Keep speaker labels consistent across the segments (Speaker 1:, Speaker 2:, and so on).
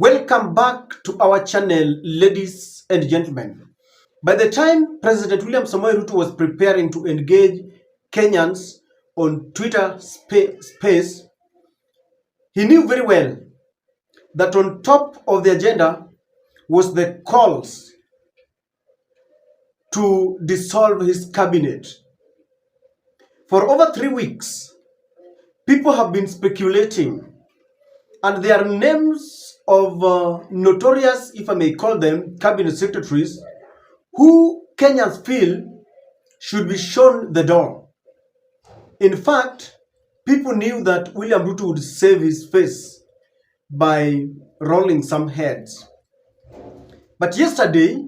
Speaker 1: Welcome back to our channel, ladies and gentlemen. By the time President William Samoei Ruto was preparing to engage Kenyans on Twitter space, he knew very well that on top of the agenda was the calls to dissolve his cabinet. For over 3 weeks, people have been speculating, and there are names of notorious, if I may call them, cabinet secretaries who Kenyans feel should be shown the door. In fact, people knew that William Ruto would save his face by rolling some heads. But yesterday,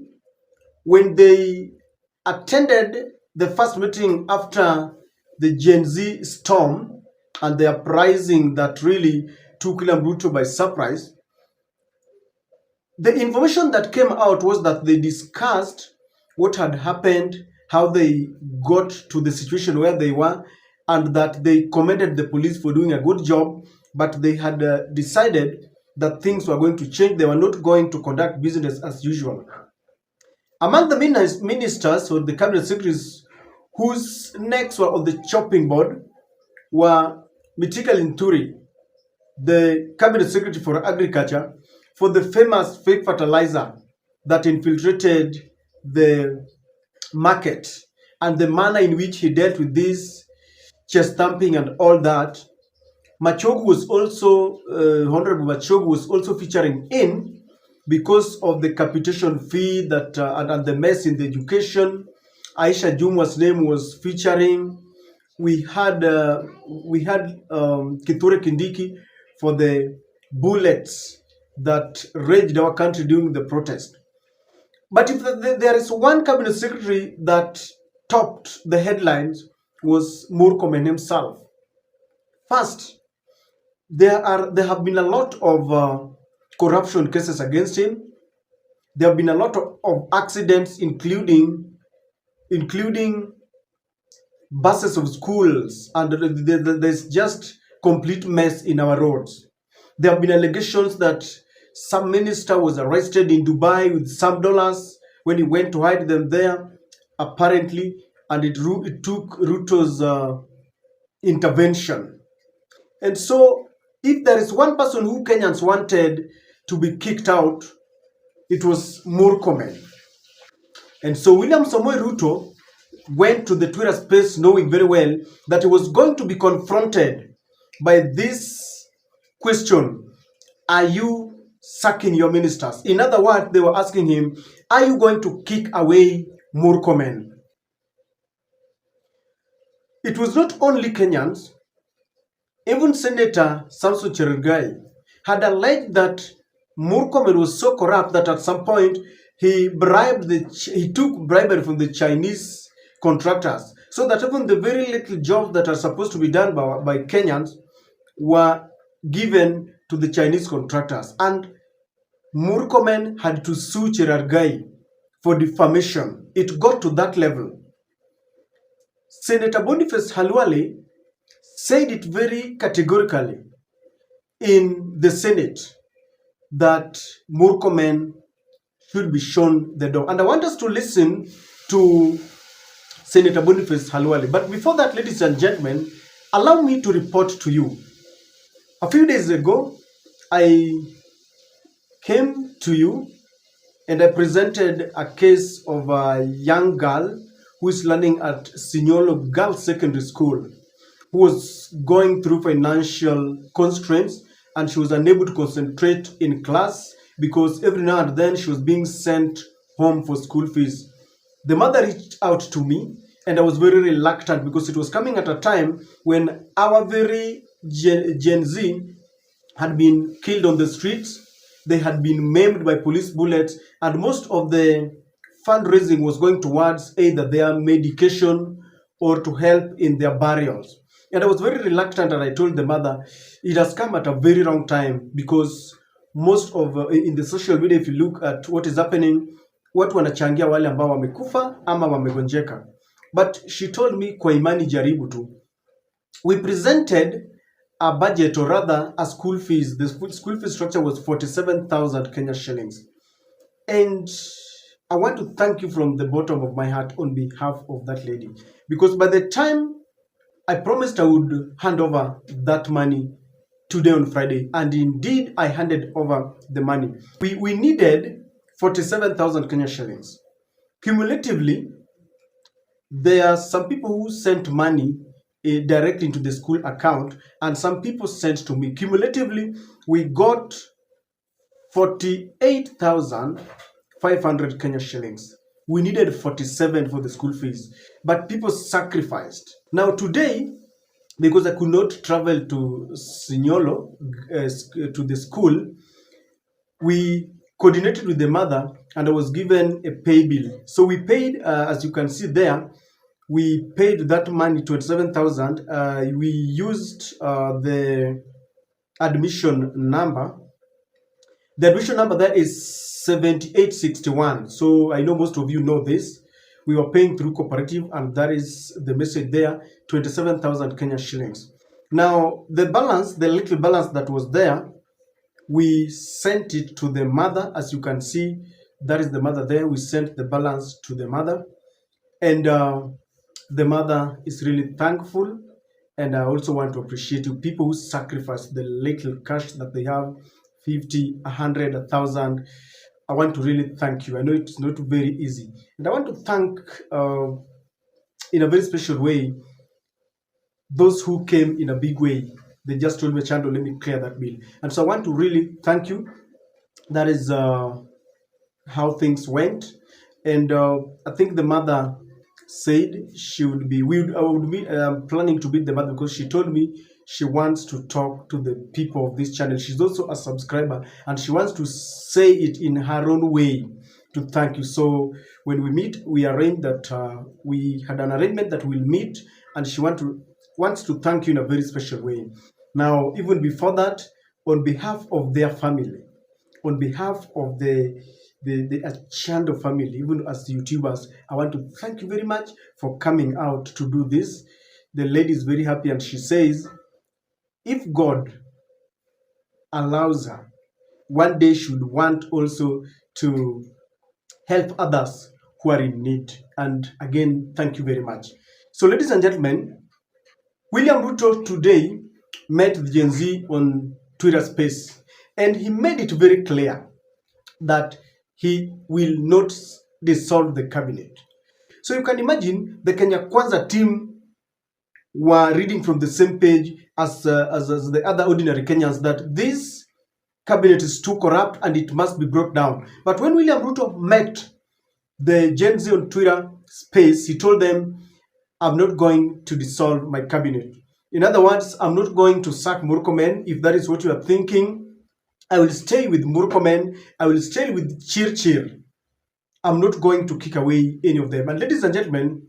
Speaker 1: when they attended the first meeting after the Gen Z storm and the uprising that really took William Ruto by surprise, the information that came out was that they discussed what had happened, how they got to the situation where they were, and that they commended the police for doing a good job, but they had decided that things were going to change. They were not going to conduct business as usual. Among the ministers or the cabinet secretaries whose necks were on the chopping board were Mitika Linturi, the cabinet secretary for agriculture, for the famous fake fertilizer that infiltrated the market, and the manner in which he dealt with this chest thumping and all that. Machogu was also, Honorable Machogu was also featuring in because of the capitation fee that and the mess in the education. Aisha Jumwa's name was featuring. We had Kithure Kindiki for the bullets that raged our country during the protest. But if there is one cabinet secretary that topped the headlines, was Murkomen himself. First, there have been a lot of corruption cases against him. There have been a lot of accidents, including buses of schools, and there's just complete mess in our roads. There have been allegations that some minister was arrested in Dubai with some dollars when he went to hide them there, apparently, and it took Ruto's intervention. And so, if there is one person who Kenyans wanted to be kicked out, it was Murkomen. And so William Samoei Ruto went to the Twitter space knowing very well that he was going to be confronted by this question: are you sacking your ministers? In other words, they were asking him, are you going to kick away Murkomen? It was not only Kenyans. Even Senator Samson Cherargei had alleged that Murkomen was so corrupt that at some point he took bribery from the Chinese contractors, so that even the very little jobs that are supposed to be done by Kenyans were given to the Chinese contractors. And Murkomen had to sue Cherargei for defamation. It got to that level. Senator Boniface Halwale said it very categorically in the Senate that Murkomen should be shown the door. And I want us to listen to Senator Boniface Halwale. But before that, ladies and gentlemen, allow me to report to you. A few days ago, I came to you and I presented a case of a young girl who is learning at Signolo Girls Secondary School, who was going through financial constraints, and she was unable to concentrate in class because every now and then she was being sent home for school fees. The mother reached out to me, and I was very reluctant because it was coming at a time when our very Gen Z had been killed on the streets. They had been maimed by police bullets, and most of the fundraising was going towards either their medication or to help in their burials. And I was very reluctant, and I told the mother, it has come at a very wrong time, because most of in the social media, if you look at what is happening, watu wanachangia wale ambao wamekufa ama wamegonjeka. But she told me, kwa imani jaribu tu. We presented a budget, or rather a school fees. The school fee structure was 47,000 Kenya shillings. And I want to thank you from the bottom of my heart on behalf of that lady, because by the time I promised I would hand over that money today on Friday, and indeed I handed over the money. We needed 47,000 Kenya shillings. Cumulatively, there are some people who sent money directly into the school account, and some people sent to me. Cumulatively, we got 48,500 Kenya shillings. We needed 47 for the school fees, but people sacrificed. Now today, because I could not travel to Sinyolo to the school, we coordinated with the mother and I was given a pay bill. So we paid, as you can see there, we paid that money, 27,000. We used the admission number. The admission number there is 7861. So I know most of you know this. We were paying through cooperative, and that is the message there, 27,000 Kenya shillings. Now, the balance, the little balance that was there, we sent it to the mother. As you can see, that is the mother there. We sent the balance to the mother, and the mother is really thankful. And I also want to appreciate you people who sacrifice the little cash that they have, 50, 100, 1,000. I want to really thank you. I know it's not very easy. And I want to thank, in a very special way, those who came in a big way. They just told me, Chando, let me clear that bill. And so I want to really thank you. That is how things went. And I think the mother said she would be, I would be planning to meet the mother, because she told me she wants to talk to the people of this channel. She's also a subscriber, and she wants to say it in her own way to thank you. So when we meet, we arranged that we had an arrangement that we'll meet, and she wants to thank you in a very special way. Now, even before that, on behalf of their family, on behalf of the Achando family, even as the YouTubers, I want to thank you very much for coming out to do this. The lady is very happy, and she says, if God allows her, one day she would want also to help others who are in need. And again, thank you very much. So, ladies and gentlemen, William Ruto today met the Gen Z on Twitter Space, and he made it very clear that he will not dissolve the cabinet. So you can imagine the Kenya Kwanza team were reading from the same page as the other ordinary Kenyans, that this cabinet is too corrupt and it must be brought down. But when William Ruto met the Gen Z on Twitter Space, he told them, I'm not going to dissolve my cabinet. In other words, I'm not going to sack Murkomen. If that is what you are thinking, I will stay with Murkomen. I will stay with Chirchir. I'm not going to kick away any of them. And ladies and gentlemen,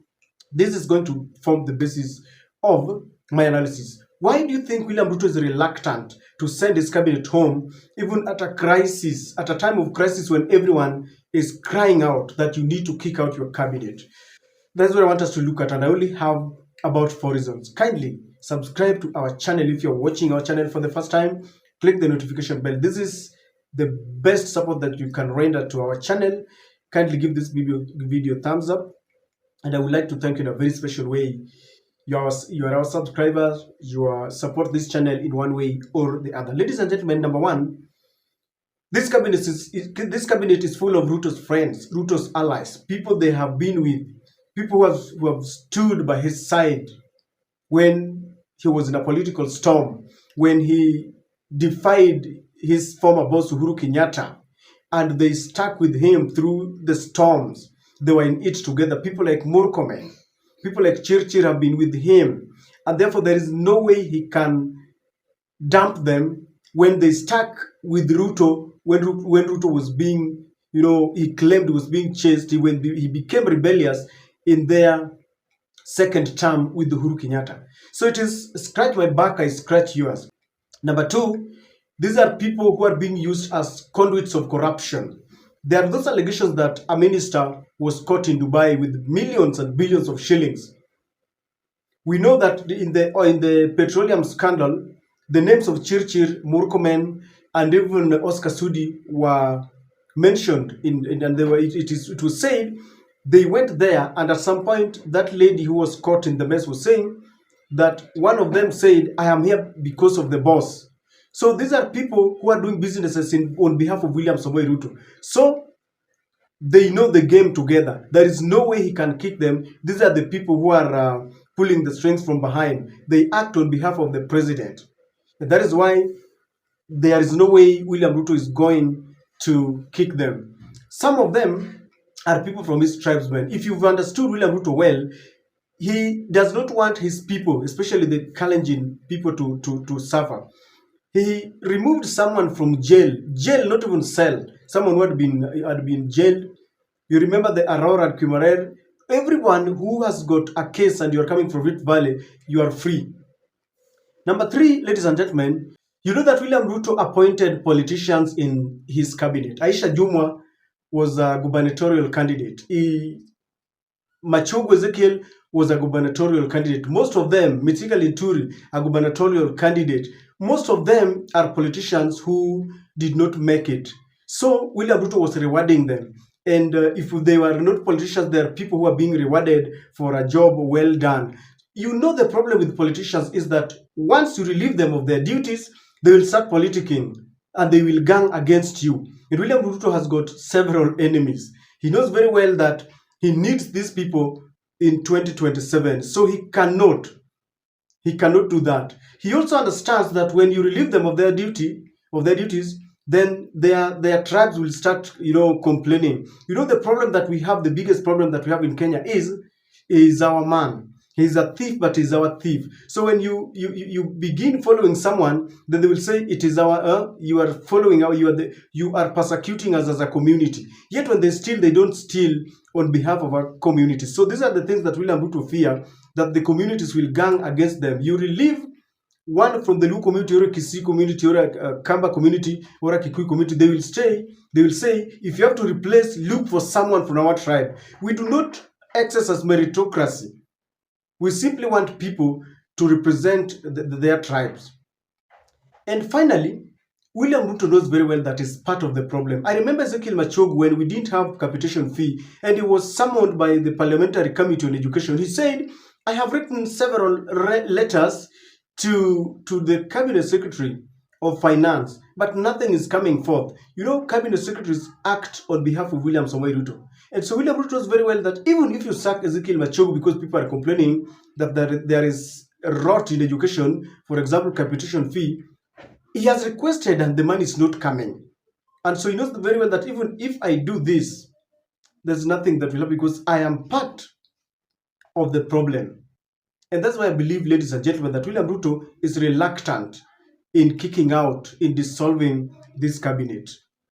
Speaker 1: this is going to form the basis of my analysis. Why do you think William Ruto is reluctant to send his cabinet home, even at a crisis, at a time of crisis when everyone is crying out that you need to kick out your cabinet? That's what I want us to look at, and I only have about 4 reasons. Kindly subscribe to our channel if you're watching our channel for the first time. Click the notification bell. This is the best support that you can render to our channel. Kindly give this video thumbs up, and I would like to thank you in a very special way. You are our subscribers. You support this channel in one way or the other. Ladies and gentlemen, number one, this cabinet is full of Ruto's friends, Ruto's allies, people they have been with, people who have stood by his side when he was in a political storm, when he defied his former boss Uhuru Kenyatta, and they stuck with him through the storms. They were in it together. People like Murkomen, people like Chirchir have been with him, and therefore there is no way he can dump them when they stuck with Ruto. When Ruto was being, he claimed he was being chased. He became rebellious in their second term with Uhuru Kenyatta. So it is scratch my back, I scratch yours. Number two, these are people who are being used as conduits of corruption. There are those allegations that a minister was caught in Dubai with millions and billions of shillings. We know that in the petroleum scandal, The names of Chirchir, Murkomen, and even Oscar Sudi were mentioned and they were, it was said they went there, and at some point that lady who was caught in the mess was saying that one of them said, I am here because of the boss. So these are people who are doing businesses on behalf of William Samoei Ruto. So they know the game together. There is no way he can kick them. These are the people who are pulling the strings from behind. They act on behalf of the president. And that is why there is no way William Ruto is going to kick them. Some of them are people from his tribesmen. If you've understood William Ruto well, he does not want his people, especially the Kalenjin people, to suffer. He removed someone from jail, not even cell, someone who had been jailed. You remember the Aurora and Kumarer? Everyone who has got a case and you're coming from Rift Valley, you are free. Number three, ladies and gentlemen, you know that William Ruto appointed politicians in his cabinet. Aisha Jumwa was a gubernatorial candidate. Machogu Ezekiel was a gubernatorial candidate. Most of them, Mithika Linturi, a gubernatorial candidate. Most of them are politicians who did not make it. So William Ruto was rewarding them. And if they were not politicians, there are people who are being rewarded for a job well done. You know, the problem with politicians is that once you relieve them of their duties, they will start politicking and they will gang against you. And William Ruto has got several enemies. He knows very well that he needs these people in 2027. So he cannot do that. He also understands that when you relieve them of their duties, then their tribes will start, complaining. You know, the problem that we have, the biggest problem that we have in Kenya is our man. He's a thief, but he's our thief. So when you begin following someone, then they will say it is our you are following our you are persecuting us as a community. Yet when they steal, they don't steal on behalf of our community. So these are the things that William Ruto fear, that the communities will gang against them. You relieve one from the Luo community or a Kisii community or a Kamba community or a Kikuyu community, they will stay. They will say, if you have to replace, look for someone from our tribe. We do not exercise meritocracy. We simply want people to represent their tribes. And finally, William Ruto knows very well that is part of the problem. I remember Ezekiel Machogu when we didn't have capitation fee and he was summoned by the Parliamentary Committee on Education. He said, I have written several letters to the Cabinet Secretary of Finance, but nothing is coming forth. You know, Cabinet Secretaries act on behalf of William Samoei Ruto. And so William Ruto knows very well that even if you sack Ezekiel Machogu because people are complaining that there is a rot in education, for example, capitation fee, he has requested and the money is not coming. And so he knows very well that even if I do this, there's nothing that will happen because I am part of the problem. And that's why I believe, ladies and gentlemen, that William Ruto is reluctant in kicking out, in dissolving this cabinet.